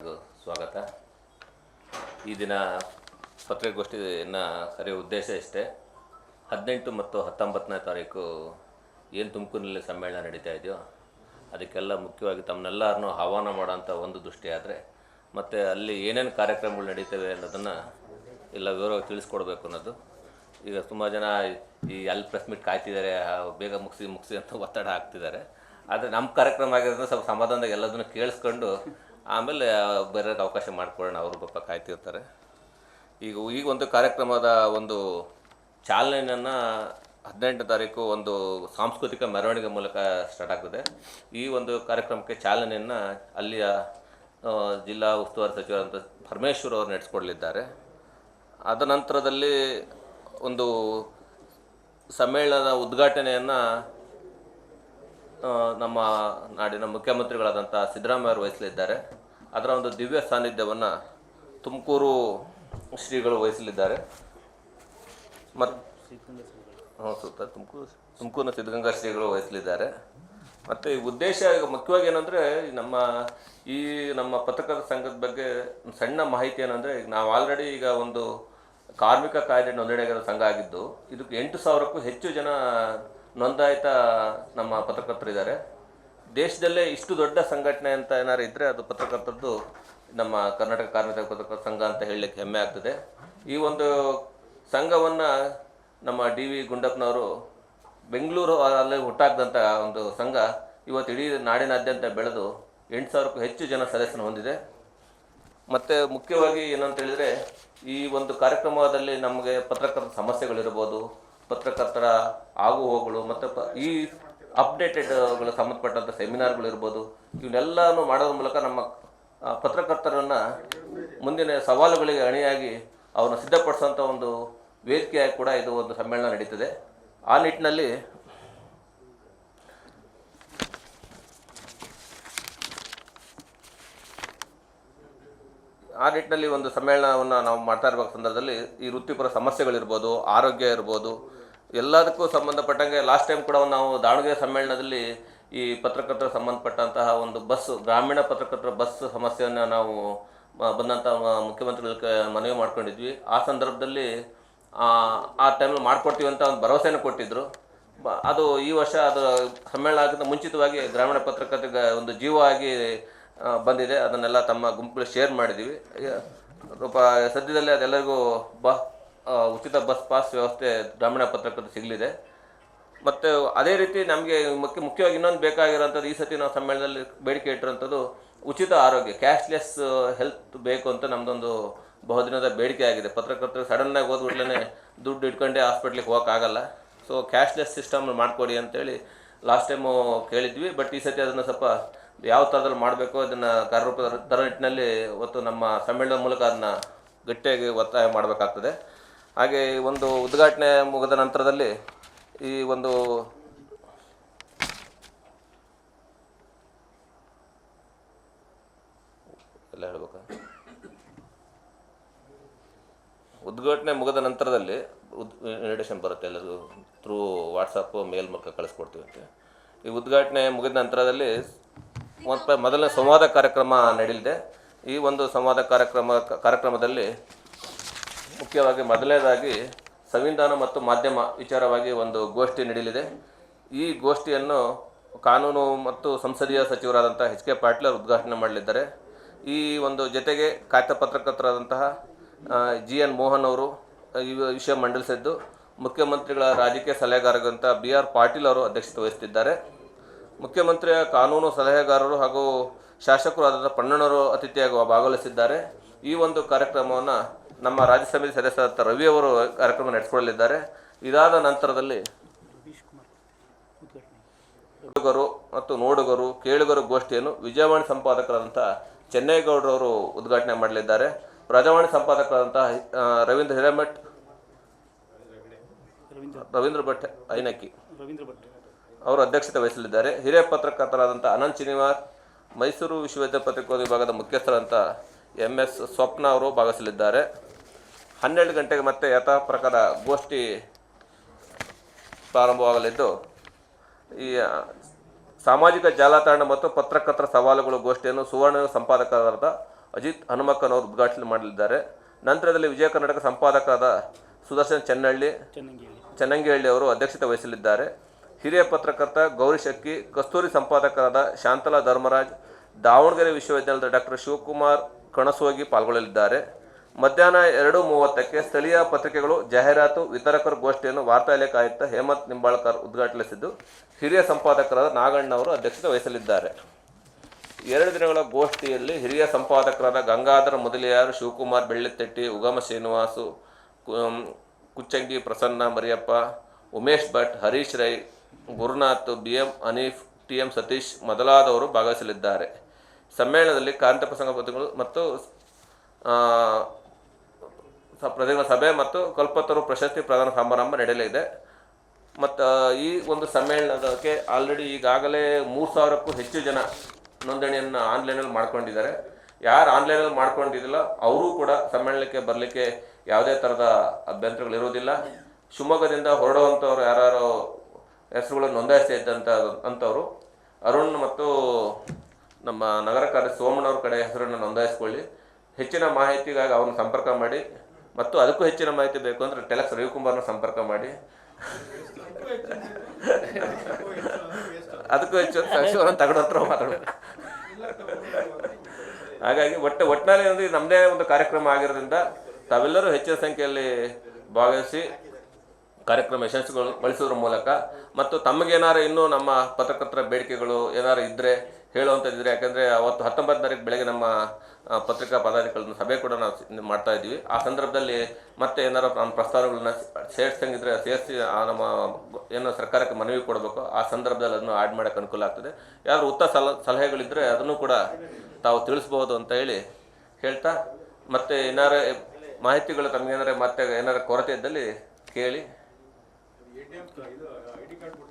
ಸ್ವಾಗತ. ಈ ದಿನ ಪತ್ರಿಕಾಗೋಷ್ಠಿಯನ್ನು ಕರೆಯುವ ಉದ್ದೇಶ ಇಷ್ಟೇ. 18 ಮತ್ತು 19ನೇ ತಾರೀಕು ಏನು ತುಮಕೂರಿನಲ್ಲಿ ಸಮ್ಮೇಳನ ನಡೀತಾ ಇದೆಯೋ ಅದಕ್ಕೆಲ್ಲ ಮುಖ್ಯವಾಗಿ ತಮ್ಮನ್ನೆಲ್ಲರನ್ನೂ ಆಹ್ವಾನ ಮಾಡೋಂಥ ಒಂದು ದೃಷ್ಟಿ ಆದರೆ ಮತ್ತು ಅಲ್ಲಿ ಏನೇನು ಕಾರ್ಯಕ್ರಮಗಳು ನಡೀತವೆ ಅನ್ನೋದನ್ನು ಎಲ್ಲ ವಿವರವಾಗಿ ತಿಳಿಸ್ಕೊಡ್ಬೇಕು ಅನ್ನೋದು. ಈಗ ತುಂಬ ಜನ ಈ ಅಲ್ಲಿ ಪ್ರೆಸ್ ಮೀಟ್ ಕಾಯ್ತಿದ್ದಾರೆ, ಬೇಗ ಮುಗಿಸಿ ಅಂತ ಒತ್ತಡ ಹಾಕ್ತಿದ್ದಾರೆ. ಆದರೆ ನಮ್ಮ ಕಾರ್ಯಕ್ರಮ ಆಗಿರೋದ್ರಿಂದ ಸ್ವಲ್ಪ ಸಮಾಧಾನದಾಗ ಎಲ್ಲದನ್ನು ಕೇಳಿಸ್ಕೊಂಡು ಆಮೇಲೆ ಬೇರೆಯವ್ರಿಗೆ ಅವಕಾಶ ಮಾಡಿಕೊಳ್ಳೋಣ, ಅವರು ಪಾಪ ಕಾಯ್ತಿರ್ತಾರೆ. ಈಗ ಒಂದು ಕಾರ್ಯಕ್ರಮದ ಒಂದು ಚಾಲನೆಯನ್ನು 18ನೇ ತಾರೀಕು ಒಂದು ಸಾಂಸ್ಕೃತಿಕ ಮೆರವಣಿಗೆ ಮೂಲಕ ಸ್ಟಾರ್ಟ್ ಆಗ್ತದೆ. ಈ ಒಂದು ಕಾರ್ಯಕ್ರಮಕ್ಕೆ ಚಾಲನೆಯನ್ನು ಅಲ್ಲಿಯ ಜಿಲ್ಲಾ ಉಸ್ತುವಾರಿ ಸಚಿವರಾದಂಥ ಪರಮೇಶ್ವರ್ ಅವರು ನಡೆಸ್ಕೊಡಲಿದ್ದಾರೆ. ಅದ ನಂತರದಲ್ಲಿ ಒಂದು ಸಮ್ಮೇಳನದ ಉದ್ಘಾಟನೆಯನ್ನು ನಮ್ಮ ನಾಡಿನ ಮುಖ್ಯಮಂತ್ರಿಗಳಾದಂಥ ಸಿದ್ದರಾಮಯ್ಯ ಅವರು ವಹಿಸಲಿದ್ದಾರೆ. ಅದರ ಒಂದು ದಿವ್ಯ ಸಾನ್ನಿಧ್ಯವನ್ನು ತುಮಕೂರು ಶ್ರೀಗಳು ವಹಿಸಲಿದ್ದಾರೆ. ತುಮಕೂರಿನ ಸಿದ್ಧಗಂಗಾ ಶ್ರೀಗಳು ವಹಿಸಲಿದ್ದಾರೆ. ಮತ್ತು ಈ ಉದ್ದೇಶ ಮುಖ್ಯವಾಗಿ ಏನಂದರೆ ನಮ್ಮ ಪತ್ರಕರ್ತರ ಸಂಘದ ಬಗ್ಗೆ ಸಣ್ಣ ಮಾಹಿತಿ ಏನಂದರೆ, ಈಗ ನಾವು ಆಲ್ರೆಡಿ ಈಗ ಒಂದು ಕಾರ್ಮಿಕ ಕಾಯ್ದೆ ನೋಂದಣಿಯಾಗಿರೋ ಸಂಘ ಆಗಿದ್ದು ಇದಕ್ಕೆ 8,000ಕ್ಕೂ ಹೆಚ್ಚು ಜನ ನೋಂದಾಯಿತ ನಮ್ಮ ಪತ್ರಕರ್ತರಿದ್ದಾರೆ. ದೇಶದಲ್ಲೇ ಇಷ್ಟು ದೊಡ್ಡ ಸಂಘಟನೆ ಅಂತ ಏನಾರು ಇದ್ದರೆ ಅದು ಪತ್ರಕರ್ತರದ್ದು ನಮ್ಮ ಕರ್ನಾಟಕ ಕಾರ್ಮಿಕ ಪತ್ರಕರ್ತರ ಸಂಘ ಅಂತ ಹೇಳಲಿಕ್ಕೆ ಹೆಮ್ಮೆ ಆಗ್ತದೆ. ಈ ಒಂದು ಸಂಘವನ್ನು ನಮ್ಮ DV ಗುಂಡಪ್ಪನವರು ಬೆಂಗಳೂರು ಅಲ್ಲಿ ಹುಟ್ಟಾಕ್ದಂಥ ಒಂದು ಸಂಘ ಇವತ್ತು ಇಡೀ ನಾಡಿನಾದ್ಯಂತ ಬೆಳೆದು 8,000ಕ್ಕೂ ಹೆಚ್ಚು ಜನ ಸದಸ್ಯನ ಹೊಂದಿದೆ. ಮತ್ತು ಮುಖ್ಯವಾಗಿ ಏನಂತ ಹೇಳಿದರೆ, ಈ ಒಂದು ಕಾರ್ಯಕ್ರಮದಲ್ಲಿ ನಮಗೆ ಪತ್ರಕರ್ತರ ಸಮಸ್ಯೆಗಳಿರ್ಬೋದು, ಪತ್ರಕರ್ತರ ಆಗು ಹೋಗುಗಳು ಮತ್ತು ಈ ಅಪ್ಡೇಟೆಡ್ಗಳು ಸಂಬಂಧಪಟ್ಟಂಥ ಸೆಮಿನಾರ್ಗಳಿರ್ಬೋದು, ಇವನ್ನೆಲ್ಲನೂ ಮಾಡೋದ್ರ ಮೂಲಕ ನಮ್ಮ ಪತ್ರಕರ್ತರನ್ನು ಮುಂದಿನ ಸವಾಲುಗಳಿಗೆ ಅಣಿಯಾಗಿ ಅವ್ರನ್ನ ಸಿದ್ಧಪಡಿಸೋಂಥ ಒಂದು ವೇದಿಕೆಯಾಗಿ ಕೂಡ ಇದು ಒಂದು ಸಮ್ಮೇಳನ ನಡೀತದೆ. ಆ ನಿಟ್ಟಿನಲ್ಲಿ ಒಂದು ಸಮ್ಮೇಳನವನ್ನು ನಾವು ಮಾಡ್ತಾ ಇರಬೇಕು ಸಂದರ್ಭದಲ್ಲಿ ಈ ವೃತ್ತಿಪರ ಸಮಸ್ಯೆಗಳಿರ್ಬೋದು, ಆರೋಗ್ಯ ಇರ್ಬೋದು, ಎಲ್ಲದಕ್ಕೂ ಸಂಬಂಧಪಟ್ಟಂಗೆ ಲಾಸ್ಟ್ ಟೈಮ್ ಕೂಡ ನಾವು ದಾವಣಗೆರೆ ಸಮ್ಮೇಳನದಲ್ಲಿ ಈ ಪತ್ರಕರ್ತರ ಸಂಬಂಧಪಟ್ಟಂತಹ ಒಂದು ಗ್ರಾಮೀಣ ಪತ್ರಕರ್ತರ ಬಸ್ ಸಮಸ್ಯೆಯನ್ನು ನಾವು ಬಂದಂಥ ಮುಖ್ಯಮಂತ್ರಿಗಳಿಗೆ ಮನವಿ ಮಾಡ್ಕೊಂಡಿದ್ವಿ. ಆ ಸಂದರ್ಭದಲ್ಲಿ ಆ ಟೈಮಲ್ಲಿ ಮಾಡಿಕೊಡ್ತೀವಿ ಅಂತ ಒಂದು ಭರವಸೆಯನ್ನು ಕೊಟ್ಟಿದ್ದರು. ಅದು ಈ ವರ್ಷ ಅದು ಸಮ್ಮೇಳನ ಆಗಿಂತ ಮುಂಚಿತವಾಗಿ ಗ್ರಾಮೀಣ ಪತ್ರಕರ್ತೆಗೆ ಒಂದು ಜೀವ ಆಗಿ ಬಂದಿದೆ. ಅದನ್ನೆಲ್ಲ ತಮ್ಮ ಗುಂಪುಗಳು ಶೇರ್ ಮಾಡಿದ್ದೀವಿ. ಸದ್ಯದಲ್ಲೇ ಅದೆಲ್ಲರಿಗೂ ಉಚಿತ ಬಸ್ ಪಾಸ್ ವ್ಯವಸ್ಥೆ ಗ್ರಾಮೀಣ ಪತ್ರಕರ್ತರು ಸಿಗಲಿದೆ. ಮತ್ತು ಅದೇ ರೀತಿ ನಮಗೆ ಮುಖ್ಯವಾಗಿ ಇನ್ನೊಂದು ಬೇಕಾಗಿರೋಂಥದ್ದು, ಈ ಸತಿ ನಾವು ಸಮ್ಮೇಳನದಲ್ಲಿ ಬೇಡಿಕೆ ಇಟ್ಟಿರೋಂಥದ್ದು ಉಚಿತ ಆರೋಗ್ಯ, ಕ್ಯಾಶ್ಲೆಸ್ ಹೆಲ್ತ್ ಬೇಕು ಅಂತ ನಮ್ಮದೊಂದು ಬಹುದಿನದ ಬೇಡಿಕೆ ಆಗಿದೆ. ಪತ್ರಕರ್ತರು ಸಡನ್ನಾಗಿ ಹೋದ್ಬಿಡ್ಲೇ ದುಡ್ಡು ಇಟ್ಕೊಂಡೇ ಹಾಸ್ಪಿಟ್ಲಿಗೆ ಹೋಗೋಕ್ಕಾಗಲ್ಲ. ಸೊ ಕ್ಯಾಶ್ಲೆಸ್ ಸಿಸ್ಟಮ್ ಮಾಡಿಕೊಡಿ ಅಂತೇಳಿ ಲಾಸ್ಟ್ ಟೈಮು ಕೇಳಿದ್ವಿ. ಬಟ್ ಈ ಸತಿ ಅದನ್ನು ಸ್ವಲ್ಪ ಯಾವ ಥರದಲ್ಲಿ ಮಾಡಬೇಕು ಅದನ್ನು ಕಾರ್ಯರೂಪದ ಥರ ನಿಟ್ಟಿನಲ್ಲಿ ಇವತ್ತು ನಮ್ಮ ಸಮ್ಮೇಳನದ ಮೂಲಕ ಅದನ್ನು ಗಟ್ಟಿಯಾಗಿ ಒತ್ತಾಯ ಮಾಡಬೇಕಾಗ್ತದೆ. ಹಾಗೆ ಒಂದು ಉದ್ಘಾಟನೆ ಮುಗಿದ ನಂತರದಲ್ಲಿ ಈ ಒಂದು ಎಲ್ಲ ಹೇಳ್ಬೇಕಾ, ಉದ್ಘಾಟನೆ ಮುಗಿದ ನಂತರದಲ್ಲಿ ಇನ್ವಿಟೇಷನ್ ಬರುತ್ತೆ, ಎಲ್ಲರಿಗೂ ಥ್ರೂ ವಾಟ್ಸಪ್ಪು ಮೇಲ್ ಮೂಲಕ ಕಳಿಸ್ಕೊಡ್ತೀವಿ ಅಂತ. ಈ ಉದ್ಘಾಟನೆ ಮುಗಿದ ನಂತರದಲ್ಲಿ ಮೊದಲನೇ ಸಂವಾದ ಕಾರ್ಯಕ್ರಮ ನಡೆಯಲಿದೆ. ಈ ಒಂದು ಸಂವಾದ ಕಾರ್ಯಕ್ರಮದಲ್ಲಿ ಮುಖ್ಯವಾಗಿ ಮೊದಲನೇದಾಗಿ ಸಂವಿಧಾನ ಮತ್ತು ಮಾಧ್ಯಮ ವಿಚಾರವಾಗಿ ಒಂದು ಗೋಷ್ಠಿ ನಡೆಯಲಿದೆ. ಈ ಗೋಷ್ಠಿಯನ್ನು ಕಾನೂನು ಮತ್ತು ಸಂಸದೀಯ ಸಚಿವರಾದಂಥ HK ಪಾಟೀಲ್ ಅವರು ಉದ್ಘಾಟನೆ ಮಾಡಲಿದ್ದಾರೆ. ಈ ಒಂದು ಜೊತೆಗೆ ಖಾತೆ ಪತ್ರಕರ್ತರಾದಂತಹ GN ಮೋಹನ್ ಅವರು ಈ ವಿಷಯ ಮಂಡಿಸಿದ್ದು, ಮುಖ್ಯಮಂತ್ರಿಗಳ ರಾಜಕೀಯ ಸಲಹೆಗಾರರಂಥ BR ಪಾಟೀಲ್ ಅವರು ಅಧ್ಯಕ್ಷತೆ ವಹಿಸುತ್ತಿದ್ದಾರೆ. ಮುಖ್ಯಮಂತ್ರಿಯ ಕಾನೂನು ಸಲಹೆಗಾರರು ಹಾಗೂ ಶಾಸಕರು ಆದಂಥ ಪಣ್ಣಣ್ಣವರು ಅತಿಥಿಯಾಗಿ ಭಾಗವಹಿಸಿದ್ದಾರೆ. ಈ ಒಂದು ಕಾರ್ಯಕ್ರಮವನ್ನು ನಮ್ಮ ರಾಜ್ಯ ಸಮಿತಿ ಸದಸ್ಯರಾದ ರವಿ ಅವರು ಕಾರ್ಯಕ್ರಮ ನಡೆಸಿಕೊಳ್ಳಲಿದ್ದಾರೆ. ಇದಾದ ನಂತರದಲ್ಲಿ ನೋಡುಗರು ಮತ್ತು ಕೇಳುಗರು ಗೋಷ್ಠಿಯನ್ನು ವಿಜಯವಾಣಿ ಸಂಪಾದಕರಾದಂಥ ಚೆನ್ನೇಗೌಡರವರು ಉದ್ಘಾಟನೆ ಮಾಡಲಿದ್ದಾರೆ. ಪ್ರಜಾವಾಣಿ ಸಂಪಾದಕರಾದಂಥ ರವೀಂದ್ರ ಭಟ್ ಐನಕ್ಕಿ ಅವರು ಅಧ್ಯಕ್ಷತೆ ವಹಿಸಲಿದ್ದಾರೆ. ಹಿರಿಯ ಪತ್ರಕರ್ತರಾದಂಥ ಅನಂತ್ ಶನಿವಾರ್, ಮೈಸೂರು ವಿಶ್ವವಿದ್ಯಾಲಯ ಪತ್ರಿಕೋದ್ಯಮ ವಿಭಾಗದ ಮುಖ್ಯಸ್ಥರಾದಂಥ MS ಸ್ವಪ್ನ ಅವರು ಭಾಗವಹಿಸಲಿದ್ದಾರೆ. 12 ಗಂಟೆಗೆ ಮತ್ತೆ ಯಥಾ ಪ್ರಕಾರ ಗೋಷ್ಠಿ ಪ್ರಾರಂಭವಾಗಲಿದ್ದು, ಈ ಸಾಮಾಜಿಕ ಜಾಲತಾಣ ಮತ್ತು ಪತ್ರಕರ್ತರ ಸವಾಲುಗಳು ಗೋಷ್ಠಿಯನ್ನು ಸುವರ್ಣ ಸಂಪಾದಕರಾದ ಅಜಿತ್ ಹನುಮಕ್ಕನವರು ಉದ್ಘಾಟನೆ ಮಾಡಲಿದ್ದಾರೆ. ನಂತರದಲ್ಲಿ ವಿಜಯ ಕರ್ನಾಟಕ ಸಂಪಾದಕರಾದ ಸುದರ್ಶನ್ ಚೆನ್ನಂಗಿಹಳ್ಳಿ ಅವರು ಅಧ್ಯಕ್ಷತೆ ವಹಿಸಲಿದ್ದಾರೆ. ಹಿರಿಯ ಪತ್ರಕರ್ತ ಗೌರಿ ಶಕ್ಕಿ, ಕಸ್ತೂರಿ ಸಂಪಾದಕರಾದ ಶಾಂತಲಾ ಧರ್ಮರಾಜ್, ದಾವಣಗೆರೆ ವಿಶ್ವವಿದ್ಯಾಲಯದ ಡಾಕ್ಟರ್ ಶಿವಕುಮಾರ್ ಕಣಸೋಗಿ ಪಾಲ್ಗೊಳ್ಳಲಿದ್ದಾರೆ. ಮಧ್ಯಾಹ್ನ 2:30ಕ್ಕೆ ಸ್ಥಳೀಯ ಪತ್ರಿಕೆಗಳು ಜಾಹೀರಾತು ವಿತರಕರ ಗೋಷ್ಠಿಯನ್ನು ವಾರ್ತಾ ಇಲಾಖೆ ಆಯುಕ್ತ ಹೇಮಂತ್ ನಿಂಬಾಳ್ಕರ್ ಉದ್ಘಾಟಿಸಲಿದ್ದು, ಹಿರಿಯ ಸಂಪಾದಕರಾದ ನಾಗಣ್ಣ ಅವರು ಅಧ್ಯಕ್ಷತೆ ವಹಿಸಲಿದ್ದಾರೆ. 2 ದಿನಗಳ ಗೋಷ್ಠಿಯಲ್ಲಿ ಹಿರಿಯ ಸಂಪಾದಕರಾದ ಗಂಗಾಧರ ಮುದಲಿಯಾರ್, ಶಿವಕುಮಾರ್ ಬೆಳ್ಳಿತೆಟ್ಟಿ, ಉಗಮ ಶ್ರೀನಿವಾಸು, ಕುಚ್ಚಂಗಿ ಪ್ರಸನ್ನ ಮರಿಯಪ್ಪ, ಉಮೇಶ್ ಭಟ್, ಹರೀಶ್ ರೈ, ಗುರುನಾಥ್, BM ಹನೀಫ್, TM ಸತೀಶ್ ಮೊದಲಾದವರು ಭಾಗವಹಿಸಲಿದ್ದಾರೆ. ಸಮ್ಮೇಳನದಲ್ಲಿ ಕಾರ್ಮಿಕ ಸಂಘ ಪತಿಗಳು ಮತ್ತು ಪ್ರತಿಗಳ ಸಭೆ ಮತ್ತು ಕಲ್ಪತರು ಪ್ರಶಸ್ತಿ ಪ್ರದಾನ ಸಮಾರಂಭ ನಡೆಯಲಿದೆ. ಮತ್ತು ಈ ಒಂದು ಸಮ್ಮೇಳನಕ್ಕೆ ಆಲ್ರೆಡಿ ಈಗಾಗಲೇ 3,000ಕ್ಕೂ ಹೆಚ್ಚು ಜನ ನೋಂದಣಿಯನ್ನು ಆನ್ಲೈನಲ್ಲಿ ಮಾಡ್ಕೊಂಡಿದ್ದಾರೆ. ಯಾರು ಆನ್ಲೈನಲ್ಲಿ ಮಾಡ್ಕೊಂಡಿದ್ದಿಲ್ಲ ಅವರು ಕೂಡ ಸಮ್ಮೇಳನಕ್ಕೆ ಬರಲಿಕ್ಕೆ ಯಾವುದೇ ಥರದ ಅಭ್ಯಂತರಗಳಿರೋದಿಲ್ಲ. ಶಿವಮೊಗ್ಗದಿಂದ ಹೊರಡುವಂಥವ್ರು ಯಾರು ಹೆಸರುಗಳನ್ನು ನೋಂದಾಯಿಸ್ತಾ ಅಂಥವ್ರು ಅರುಣ್ ಮತ್ತು ನಮ್ಮ ನಗರ ಕಾರ್ಯ ಸೋಮಣ್ಣವ್ರ ಕಡೆ ಹೆಸರನ್ನು ನೋಂದಾಯಿಸ್ಕೊಳ್ಳಿ. ಹೆಚ್ಚಿನ ಮಾಹಿತಿಗಾಗಿ ಅವ್ರನ್ನ ಸಂಪರ್ಕ ಮಾಡಿ, ಮತ್ತು ಅದಕ್ಕೂ ಹೆಚ್ಚಿನ ಮಾಹಿತಿ ಬೇಕು ಅಂದರೆ ಟೆಲೆಕ್ಸ್ ರವಿಕುಮಾರ್ನ ಸಂಪರ್ಕ ಮಾಡಿ. ಅದಕ್ಕೂ ಹೆಚ್ಚು ಸಂಶೋಧನೆ ತಗೊಂಡ್ರ ಮಾತಾಡೋದು. ಹಾಗಾಗಿ ಒಟ್ಟಿನಲ್ಲಿ ನಮ್ಮದೇ ಒಂದು ಕಾರ್ಯಕ್ರಮ ಆಗಿರೋದ್ರಿಂದ ತಾವೆಲ್ಲರೂ ಹೆಚ್ಚಿನ ಸಂಖ್ಯೆಯಲ್ಲಿ ಭಾಗವಹಿಸಿ ಕಾರ್ಯಕ್ರಮ ಯಶಸ್ವಿಗೊಳಿಸೋದ್ರ ಮೂಲಕ, ಮತ್ತು ತಮಗೇನಾರು ಇನ್ನೂ ನಮ್ಮ ಪತ್ರಕರ್ತರ ಬೇಡಿಕೆಗಳು ಏನಾರು ಇದ್ದರೆ ಹೇಳುವಂಥದ್ದಿದ್ರೆ, ಯಾಕಂದರೆ ಅವತ್ತು 19 ತಾರೀಕು ಬೆಳಗ್ಗೆ ನಮ್ಮ ಪತ್ರಿಕಾ ಪದಾಧಿಕಾರಿಗಳ ಸಭೆ ಕೂಡ ನಾವು ಮಾಡ್ತಾ ಇದ್ದೀವಿ. ಆ ಸಂದರ್ಭದಲ್ಲಿ ಮತ್ತೆ ಏನಾರು ನಮ್ಮ ಪ್ರಸ್ತಾವನೆಗಳನ್ನ ಸೇರಿಸಂಗಿದ್ರೆ ಸೇರಿಸಿ ನಮ್ಮ ಏನೋ ಸರ್ಕಾರಕ್ಕೆ ಮನವಿ ಕೊಡಬೇಕು. ಆ ಸಂದರ್ಭದಲ್ಲಿ ಅದನ್ನು ಆ್ಯಡ್ ಮಾಡೋಕ್ಕೆ ಅನುಕೂಲ ಆಗ್ತದೆ. ಯಾರು ಉತ್ತಮ ಸಲಹೆಗಳಿದ್ದರೆ ಅದನ್ನು ಕೂಡ ತಾವು ತಿಳಿಸ್ಬೋದು ಅಂತ ಹೇಳಿ ಹೇಳ್ತಾ, ಮತ್ತು ಏನಾರು ಮಾಹಿತಿಗಳು ತಮಗೇನಾರು ಮತ್ತೆ ಏನಾರು ಕೊರತೆ ಇದ್ದಲ್ಲಿ ಕೇಳಿ.